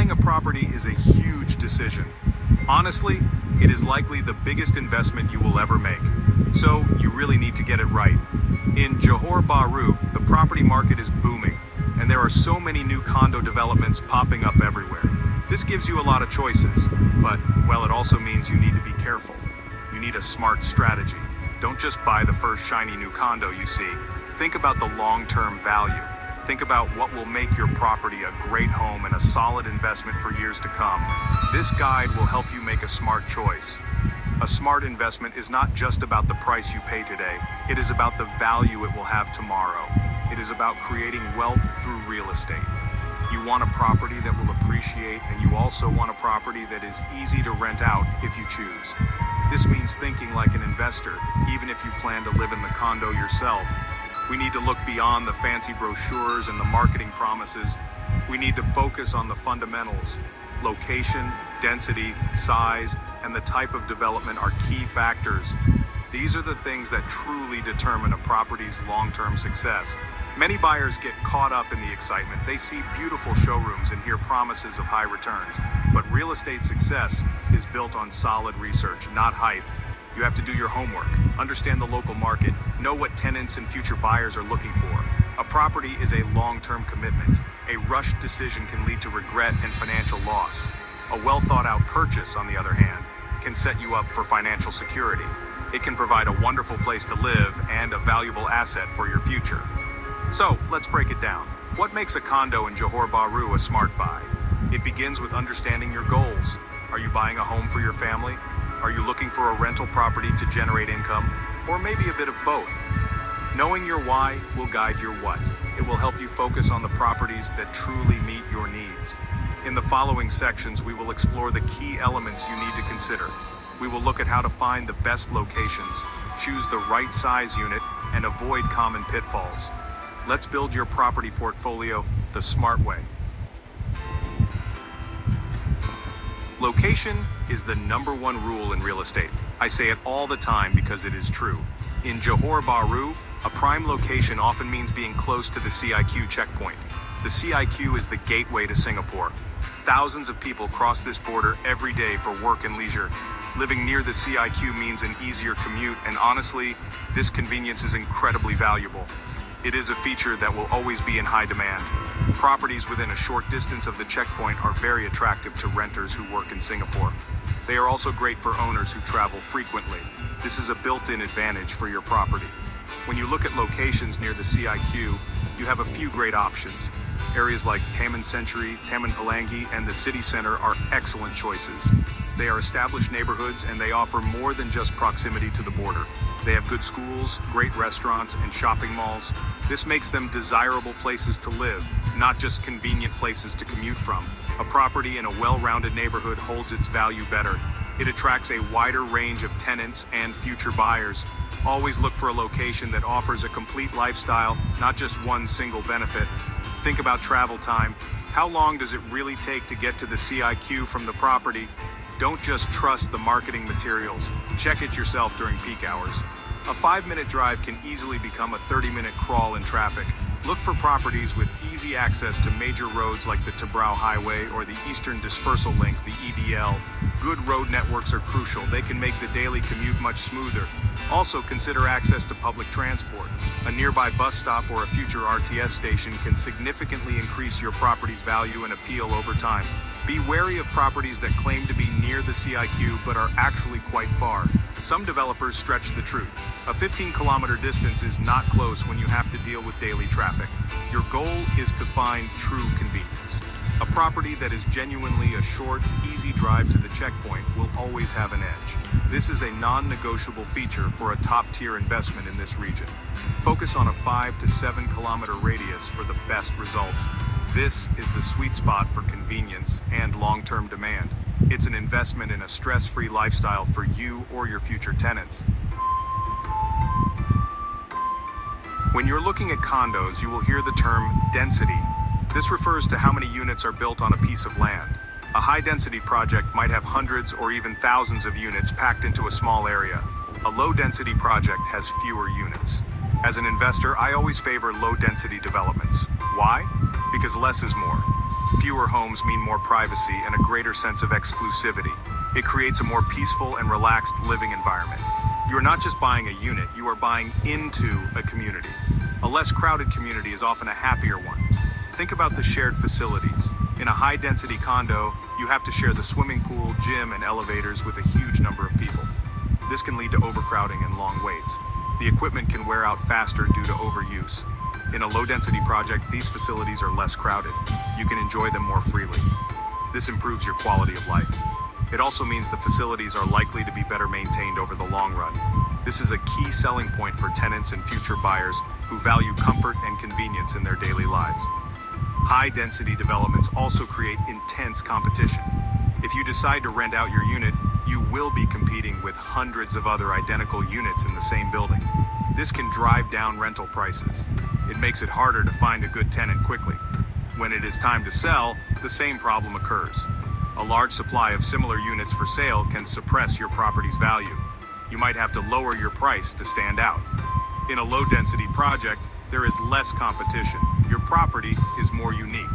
Buying a property is a huge decision. Honestly, it is likely the biggest investment you will ever make. So, you really need to get it right. In Johor Bahru, the property market is booming, and there are so many new condo developments popping up everywhere. This gives you a lot of choices, but, well, it also means you need to be careful. You need a smart strategy. Don't just buy the first shiny new condo you see. Think about the long-term value. Think about what will make your property a great home and a solid investment for years to come. This guide will help you make a smart choice. A smart investment is not just about the price you pay today. It is about the value it will have tomorrow. It is about creating wealth through real estate. You want a property that will appreciate, and you also want a property that is easy to rent out if you choose. This means thinking like an investor, even if you plan to live in the condo yourself. We need to look beyond the fancy brochures and the marketing promises. We need to focus on the fundamentals. Location, density, size, and the type of development are key factors. These are the things that truly determine a property's long-term success. Many buyers get caught up in the excitement. They see beautiful showrooms and hear promises of high returns. But real estate success is built on solid research, not hype. You have to do your homework, understand the local market, know what tenants and future buyers are looking for. A property is a long-term commitment. A rushed decision can lead to regret and financial loss. A well-thought-out purchase, on the other hand, can set you up for financial security. It can provide a wonderful place to live and a valuable asset for your future. So, let's break it down. What makes a condo in Johor Bahru a smart buy? It begins with understanding your goals. Are you buying a home for your family? Are you looking for a rental property to generate income? Or maybe a bit of both? Knowing your why will guide your what. It will help you focus on the properties that truly meet your needs. In the following sections, we will explore the key elements you need to consider. We will look at how to find the best locations, choose the right size unit, and avoid common pitfalls. Let's build your property portfolio the smart way. Location is the #1 rule in real estate. I say it all the time because it is true. In Johor Bahru, a prime location often means being close to the CIQ checkpoint. The CIQ is the gateway to Singapore. Thousands of people cross this border every day for work and leisure. Living near the CIQ means an easier commute, and honestly, this convenience is incredibly valuable. It is a feature that will always be in high demand. Properties within a short distance of the checkpoint are very attractive to renters who work in Singapore. They are also great for owners who travel frequently. This is a built-in advantage for your property. When you look at locations near the CIQ, you have a few great options. Areas like Taman Century, Taman Pelangi, and the city center are excellent choices. They are established neighborhoods, and they offer more than just proximity to the border. They have good schools, great restaurants, and shopping malls. This makes them desirable places to live, not just convenient places to commute from. A property in a well-rounded neighborhood holds its value better. It attracts a wider range of tenants and future buyers. Always look for a location that offers a complete lifestyle, not just one single benefit. Think about travel time. How long does it really take to get to the CIQ from the property? Don't just trust the marketing materials. Check it yourself during peak hours. A 5-minute drive can easily become a 30-minute crawl in traffic. Look for properties with easy access to major roads like the Tebrau Highway or the Eastern Dispersal Link, the EDL. Good road networks are crucial. They can make the daily commute much smoother. Also, consider access to public transport. A nearby bus stop or a future RTS station can significantly increase your property's value and appeal over time. Be wary of properties that claim to be near the CIQ but are actually quite far. Some developers stretch the truth. A 15-kilometer distance is not close when you have to deal with daily traffic. Your goal is to find true convenience. A property that is genuinely a short, easy drive to the checkpoint will always have an edge. This is a non-negotiable feature for a top-tier investment in this region. Focus on a 5 to 7 kilometer radius for the best results. This is the sweet spot for convenience and long-term demand. It's an investment in a stress-free lifestyle for you or your future tenants. When you're looking at condos, you will hear the term density. This refers to how many units are built on a piece of land. A high-density project might have hundreds or even thousands of units packed into a small area. A low-density project has fewer units. As an investor, I always favor low-density developments. Why? Because less is more. Fewer homes mean more privacy and a greater sense of exclusivity. It creates a more peaceful and relaxed living environment. You are not just buying a unit, you are buying into a community. A less crowded community is often a happier one. Think about the shared facilities. In a high-density condo, you have to share the swimming pool, gym, and elevators with a huge number of people. This can lead to overcrowding and long waits. The equipment can wear out faster due to overuse. In a low-density project, these facilities are less crowded. You can enjoy them more freely. This improves your quality of life. It also means the facilities are likely to be better maintained over the long run. This is a key selling point for tenants and future buyers who value comfort and convenience in their daily lives. High-density developments also create intense competition. If you decide to rent out your unit, you will be competing with hundreds of other identical units in the same building. This can drive down rental prices. It makes it harder to find a good tenant quickly. When it is time to sell, the same problem occurs. A large supply of similar units for sale can suppress your property's value. You might have to lower your price to stand out. In a low-density project, there is less competition. Your property is more unique.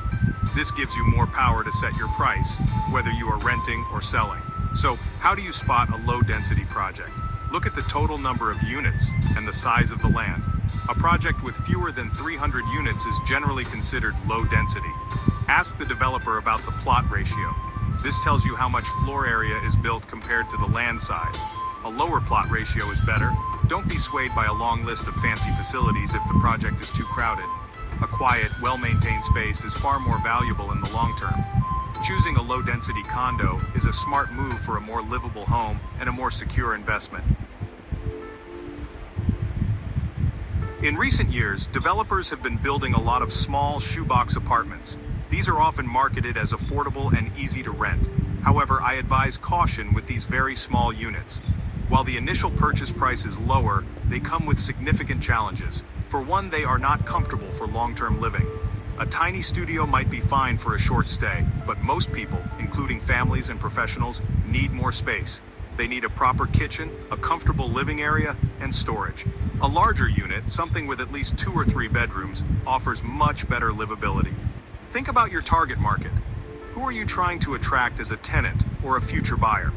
This gives you more power to set your price, whether you are renting or selling. So, how do you spot a low-density project? Look at the total number of units and the size of the land. A project with fewer than 300 units is generally considered low density. Ask the developer about the plot ratio. This tells you how much floor area is built compared to the land size. A lower plot ratio is better. Don't be swayed by a long list of fancy facilities if the project is too crowded. A quiet, well-maintained space is far more valuable in the long term. Choosing a low-density condo is a smart move for a more livable home and a more secure investment. In recent years, developers have been building a lot of small shoebox apartments. These are often marketed as affordable and easy to rent. However, I advise caution with these very small units. While the initial purchase price is lower, they come with significant challenges. For one, they are not comfortable for long-term living. A tiny studio might be fine for a short stay, but most people, including families and professionals, need more space. They need a proper kitchen, a comfortable living area, and storage. A larger unit, something with at least 2 or 3 bedrooms, offers much better livability. Think about your target market. Who are you trying to attract as a tenant or a future buyer?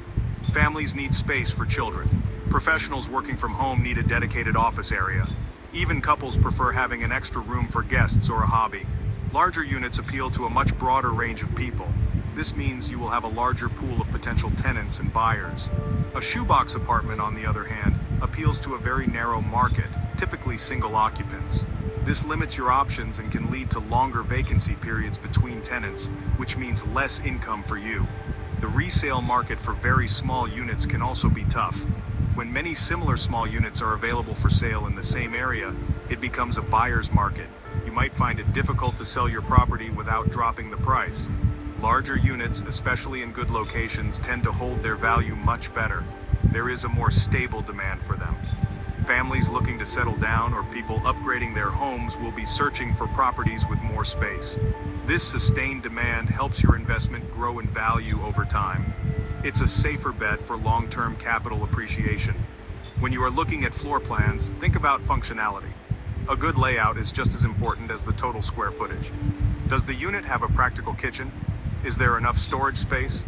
Families need space for children. Professionals working from home need a dedicated office area. Even couples prefer having an extra room for guests or a hobby. Larger units appeal to a much broader range of people. This means you will have a larger pool of potential tenants and buyers. A shoebox apartment, on the other hand, appeals to a very narrow market, typically single occupants. This limits your options and can lead to longer vacancy periods between tenants, which means less income for you. The resale market for very small units can also be tough. When many similar small units are available for sale in the same area, it becomes a buyer's market. You might find it difficult to sell your property without dropping the price. Larger units, especially in good locations, tend to hold their value much better. There is a more stable demand for them. Families looking to settle down or people upgrading their homes will be searching for properties with more space. This sustained demand helps your investment grow in value over time. It's a safer bet for long-term capital appreciation. When you are looking at floor plans, think about functionality. A good layout is just as important as the total square footage. Does the unit have a practical kitchen? Is there enough storage space?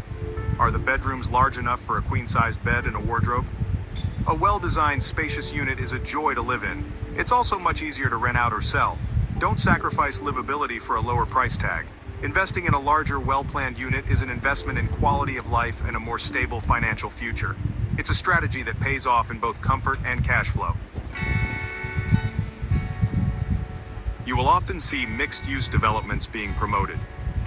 Are the bedrooms large enough for a queen-sized bed and a wardrobe? A well-designed, spacious unit is a joy to live in. It's also much easier to rent out or sell. Don't sacrifice livability for a lower price tag. Investing in a larger, well-planned unit is an investment in quality of life and a more stable financial future. It's a strategy that pays off in both comfort and cash flow. You will often see mixed-use developments being promoted.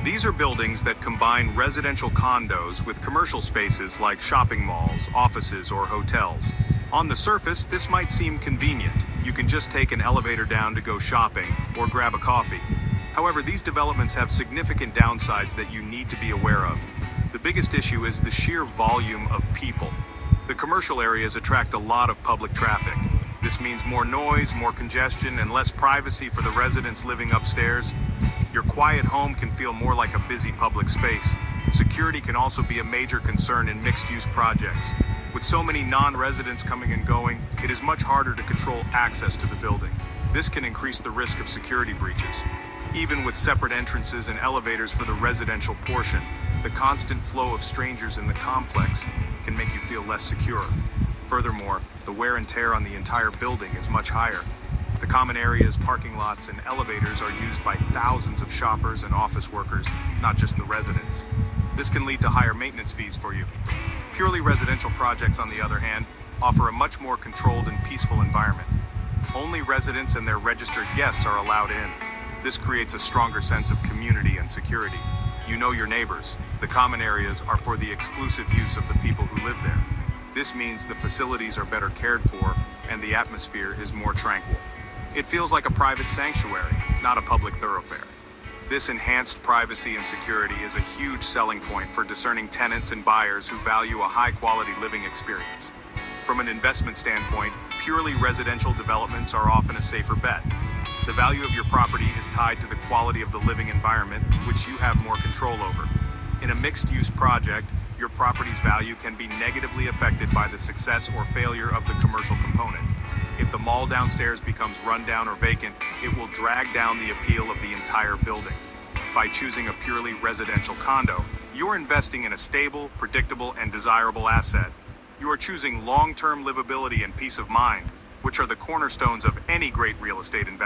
These are buildings that combine residential condos with commercial spaces like shopping malls, offices, or hotels. On the surface, this might seem convenient. You can just take an elevator down to go shopping or grab a coffee. However, these developments have significant downsides that you need to be aware of. The biggest issue is the sheer volume of people. The commercial areas attract a lot of public traffic. This means more noise, more congestion, and less privacy for the residents living upstairs. Your quiet home can feel more like a busy public space. Security can also be a major concern in mixed-use projects. With so many non-residents coming and going, it is much harder to control access to the building. This can increase the risk of security breaches. Even with separate entrances and elevators for the residential portion, the constant flow of strangers in the complex can make you feel less secure. Furthermore, the wear and tear on the entire building is much higher. The common areas, parking lots, and elevators are used by thousands of shoppers and office workers, not just the residents. This can lead to higher maintenance fees for you. Purely residential projects, on the other hand, offer a much more controlled and peaceful environment. Only residents and their registered guests are allowed in. This creates a stronger sense of community and security. You know your neighbors. The common areas are for the exclusive use of the people who live there. This means the facilities are better cared for and the atmosphere is more tranquil. It feels like a private sanctuary, not a public thoroughfare. This enhanced privacy and security is a huge selling point for discerning tenants and buyers who value a high-quality living experience. From an investment standpoint, purely residential developments are often a safer bet. The value of your property is tied to the quality of the living environment, which you have more control over. In a mixed-use project, your property's value can be negatively affected by the success or failure of the commercial component. If the mall downstairs becomes rundown or vacant, it will drag down the appeal of the entire building. By choosing a purely residential condo, you're investing in a stable, predictable, and desirable asset. You are choosing long-term livability and peace of mind, which are the cornerstones of any great real estate investment.